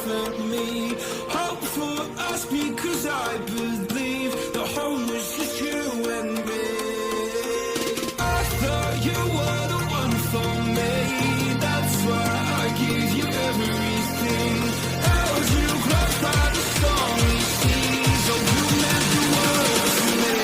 for me. Hope for us because I believe the home was just you and me. I thought you were the one for me. That's why I give you everything. Held you close by the stormy seas. Oh, you meant the world to me.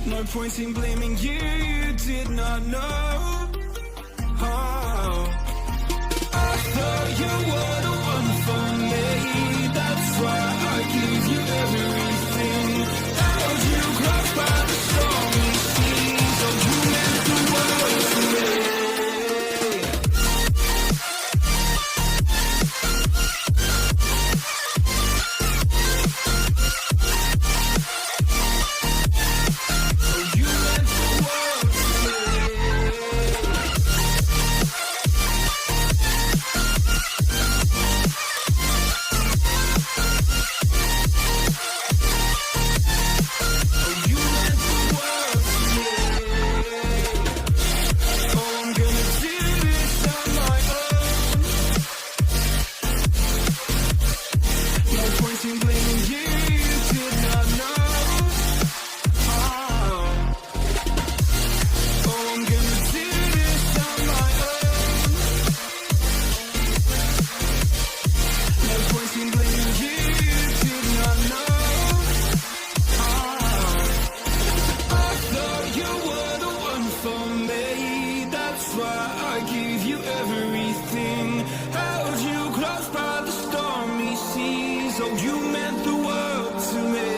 No point in blaming you, you did not know. Oh, I thought you were the one for me. That's why I give you everything. Held you close by the stormy seas. Oh, you meant the world to me.